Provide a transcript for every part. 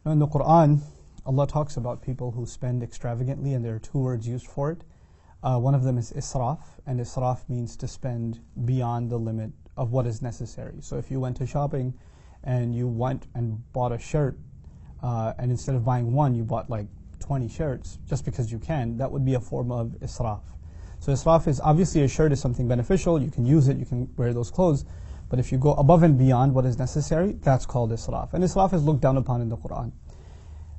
Now in the Quran, Allah talks about people who spend extravagantly, and there are two words used for it. One of them is israf, and israf means to spend beyond the limit of what is necessary. So if you went to shopping and you went and bought a shirt, and instead of buying one, you bought like 20 shirts just because you can, that would be a form of israf. So israf is, obviously a shirt is something beneficial, you can use it, you can wear those clothes, but if you go above and beyond what is necessary, that's called israf. And israf is looked down upon in the Quran.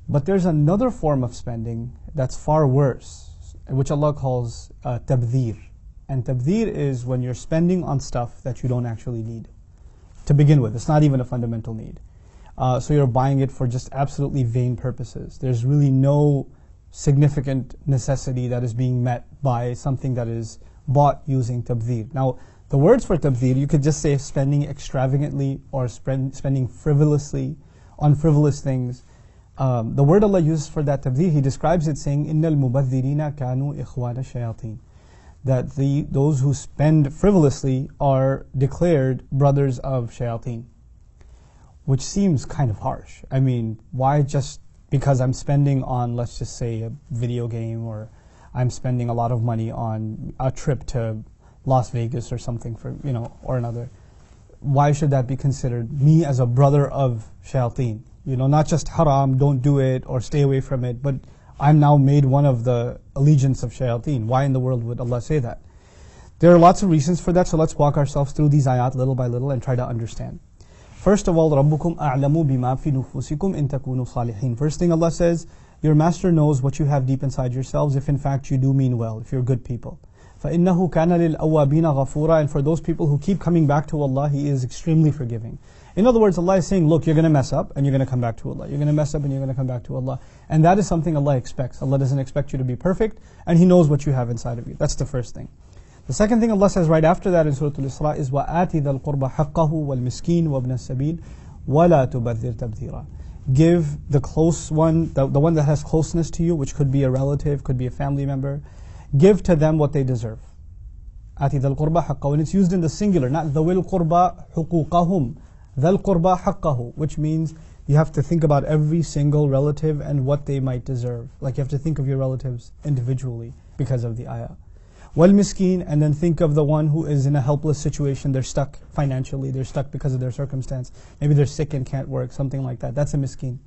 But there's another form of spending that's far worse, which Allah calls tabdhir. And tabdhir is when you're spending on stuff that you don't actually need. To begin with, it's not even a fundamental need. So you're buying it for just absolutely vain purposes. There's really no significant necessity that is being met by something that is bought using tabdhir. Now, the words for tabdhir, you could just say spending extravagantly or spending frivolously on frivolous things. The word Allah uses for that tabdhir, He describes it saying, إِنَّ الْمُبَذِّرِينَ كَانُوا إِخْوَانَ الشَّيَاطِينَ. That those who spend frivolously are declared brothers of shayateen. Which seems kind of harsh. I mean, why just because I'm spending on, let's just say, a video game, or I'm spending a lot of money on a trip to Las Vegas or something for, or another. Why should that be considered me as a brother of shayateen? Not just haram, don't do it or stay away from it, but I'm now made one of the allegiance of shayateen. Why in the world would Allah say that? There are lots of reasons for that, so let's walk ourselves through these ayat little by little and try to understand. First of all, رَبُّكُمْ أَعْلَمُ بِمَا فِي نُفُوسِكُمْ إِن تَكُونُوا صَالِحِينَ. First thing Allah says, your master knows what you have deep inside yourselves, if in fact you do mean well, if you're good people. فَإِنَّهُ كَانَ لِلْأَوَّابِينَ غَفُورًا. And for those people who keep coming back to Allah, He is extremely forgiving. In other words, Allah is saying, look, you're going to mess up and you're going to come back to Allah. You're going to mess up and you're going to come back to Allah. And that is something Allah expects. Allah doesn't expect you to be perfect, and He knows what you have inside of you. That's the first thing. The second thing Allah says right after that in Surah Al-Isra is وَآتِ ذَا الْقُرْبَ حَقَّهُ وَالْمِسْكِينَ وَابْنَ السَّبِيلِ وَلَا تُبَذِّرْ تَبْذِيرًا. Give the close one, the one that has closeness to you, which could be a relative, could be a family member, give to them what they deserve. آتِ ذَا الْقُرْبَ حَقَّهُ. And it's used in the singular, not ذَوِي الْقُرْبَ حُقُوقَهُم. ذَا الْقُرْبَ حَقَّهُ, which means you have to think about every single relative and what they might deserve. Like you have to think of your relatives individually because of the ayah. وَالْمِسْكِينَ, and then think of the one who is in a helpless situation. They're stuck financially, they're stuck because of their circumstance. Maybe they're sick and can't work, something like that. That's a miskin.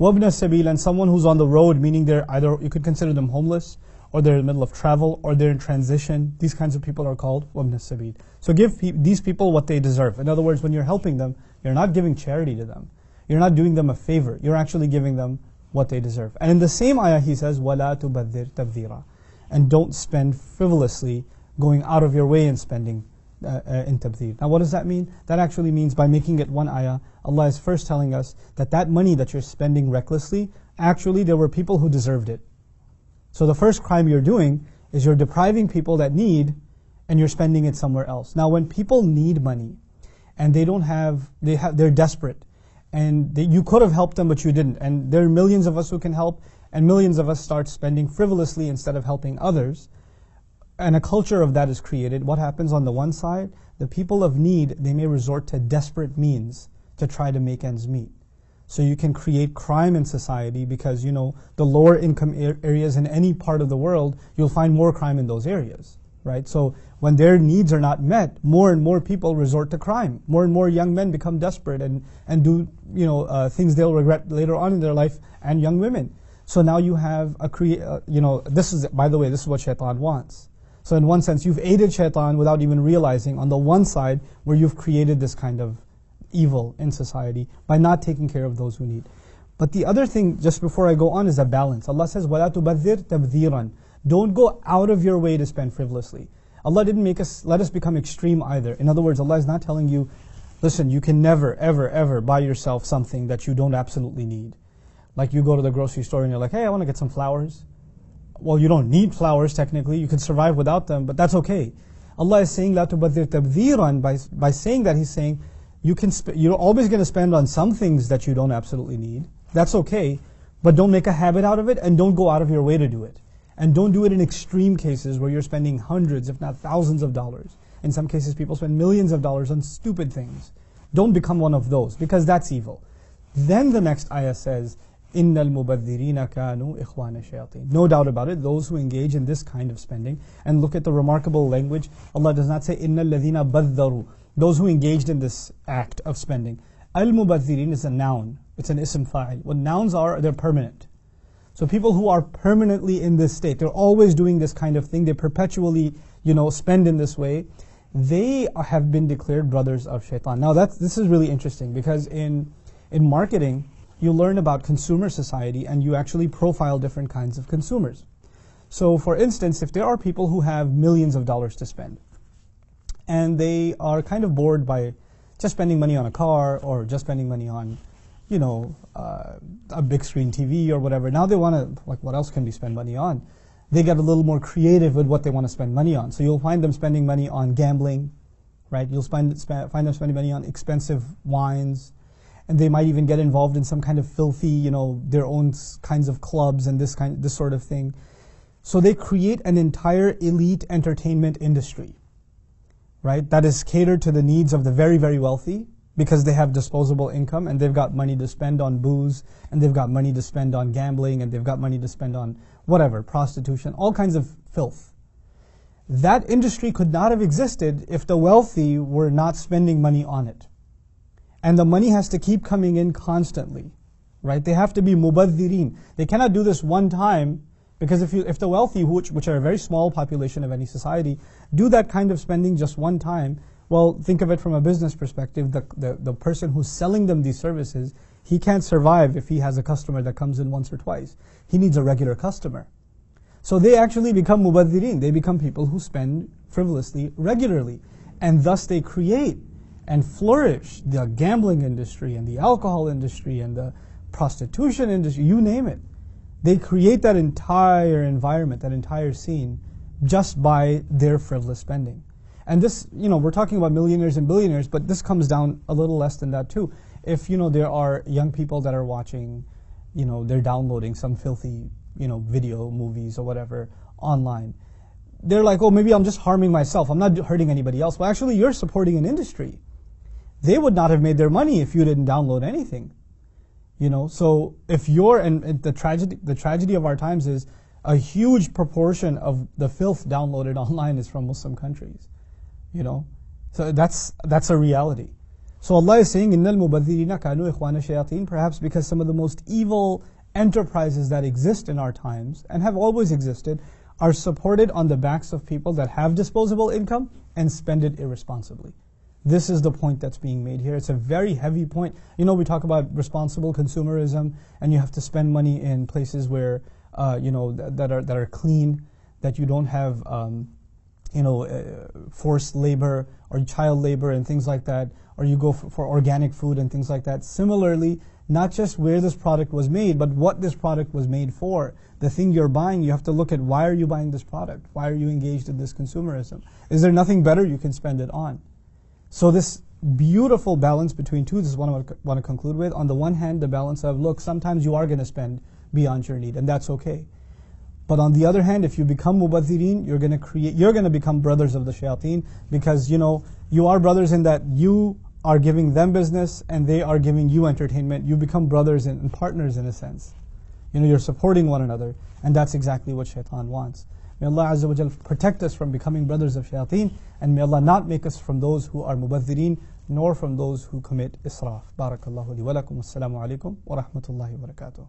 وَابْنَ السَّبِيلَ, and someone who's on the road, meaning they're either, you could consider them homeless, or they're in the middle of travel, or they're in transition. These kinds of people are called وَابْنَ السَّبِيلَ. So give these people what they deserve. In other words, when you're helping them, you're not giving charity to them. You're not doing them a favor. You're actually giving them what they deserve. And in the same ayah He says, وَلَا تُبَذِّرْ تَبْذِيرًا. And don't spend frivolously, going out of your way in spending in tabdhir. Now what does that mean? That actually means, by making it one ayah, Allah is first telling us that money that you're spending recklessly, actually there were people who deserved it. So the first crime you're doing is you're depriving people that need, and you're spending it somewhere else. Now when people need money, and they're desperate, and you could have helped them but you didn't, and there are millions of us who can help, and millions of us start spending frivolously instead of helping others, and a culture of that is created. What happens on the one side? The people of need, they may resort to desperate means to try to make ends meet. So you can create crime in society because, the lower income areas in any part of the world, you'll find more crime in those areas, right? So when their needs are not met, more and more people resort to crime. More and more young men become desperate and do, things they'll regret later on in their life, and young women. So now you have this is, by the way, this is what shaitan wants. So in one sense, you've aided shaitan without even realizing, on the one side, where you've created this kind of evil in society by not taking care of those who need. But the other thing, just before I go on, is a balance. Allah says, وَلَا تُبَذِّرْ تَبْذِيرًا. Don't go out of your way to spend frivolously. Allah didn't let us become extreme either. In other words, Allah is not telling you, listen, you can never, ever, ever buy yourself something that you don't absolutely need. Like you go to the grocery store and you're like, hey, I want to get some flowers. Well, you don't need flowers technically, you can survive without them, but that's okay. Allah is saying, لَا تُبَذِّرْ تَبْذِيرًا. By saying that, He's saying, you're always going to spend on some things that you don't absolutely need. That's okay, but don't make a habit out of it, and don't go out of your way to do it. And don't do it in extreme cases where you're spending hundreds, if not thousands of dollars. In some cases, people spend millions of dollars on stupid things. Don't become one of those, because that's evil. Then the next ayah says, إِنَّ الْمُبَذِّرِينَ كَانُوا إِخْوَانَ الشَّيَاطِينَ. No doubt about it, those who engage in this kind of spending, and look at the remarkable language, Allah does not say إِنَّ الَّذِينَ بَذَّرُوا, those who engaged in this act of spending. Al-Mubadhirin is a noun, it's an ism fa'il. What nouns are, they're permanent. So people who are permanently in this state, they're always doing this kind of thing, they perpetually, spend in this way, they have been declared brothers of shaitan. Now this is really interesting, because in marketing, you learn about consumer society and you actually profile different kinds of consumers. So for instance, if there are people who have millions of dollars to spend, and they are kind of bored by just spending money on a car or just spending money on, a big screen TV or whatever. Now they want to, what else can we spend money on? They get a little more creative with what they want to spend money on. So you'll find them spending money on gambling, right? You'll find them spending money on expensive wines, and they might even get involved in some kind of filthy, their own kinds of clubs and this sort of thing. So they create an entire elite entertainment industry, right? That is catered to the needs of the very, very wealthy, because they have disposable income and they've got money to spend on booze, and they've got money to spend on gambling, and they've got money to spend on whatever, prostitution, all kinds of filth. That industry could not have existed if the wealthy were not spending money on it. And the money has to keep coming in constantly, right? They have to be mubadhirin. They cannot do this one time, because if the wealthy, which are a very small population of any society, do that kind of spending just one time, well, think of it from a business perspective. The person who's selling them these services, he can't survive if he has a customer that comes in once or twice. He needs a regular customer. So they actually become mubadhirin. They become people who spend frivolously regularly. And thus they create and flourish the gambling industry and the alcohol industry and the prostitution industry, you name it. They create that entire environment, that entire scene, just by their frivolous spending. And this, we're talking about millionaires and billionaires, but this comes down a little less than that too. If, there are young people that are watching, they're downloading some filthy, video, movies or whatever online. They're like, oh, maybe I'm just harming myself. I'm not hurting anybody else. Well, actually, you're supporting an industry. They would not have made their money if you didn't download anything. So if and the tragedy of our times is a huge proportion of the filth downloaded online is from Muslim countries. So that's a reality. So Allah is saying, إِنَّ الْمُبَذِّرِينَ كَانُوا إِخْوَانَ الشَّيَاطِينَ, perhaps because some of the most evil enterprises that exist in our times, and have always existed, are supported on the backs of people that have disposable income and spend it irresponsibly. This is the point that's being made here. It's a very heavy point. We talk about responsible consumerism, and you have to spend money in places where, that are clean, that you don't have, forced labor or child labor and things like that, or you go for organic food and things like that. Similarly, not just where this product was made, but what this product was made for. The thing you're buying, you have to look at, why are you buying this product? Why are you engaged in this consumerism? Is there nothing better you can spend it on? So this beautiful balance between two, this is what I want to conclude with. On the one hand, the balance of, look, sometimes you are going to spend beyond your need, and that's okay. But on the other hand, if you become mubadhirin, you're going to become brothers of the shayateen, because you are brothers in that you are giving them business and they are giving you entertainment. You become brothers and partners in a sense. You're supporting one another, and that's exactly what shaitan wants. May Allah Azza wa Jal protect us from becoming brothers of shayateen, and may Allah not make us from those who are mubadhirin, nor from those who commit israf. Barakallahu li wa lakum. Assalamu alaikum wa rahmatullahi wa barakatuh.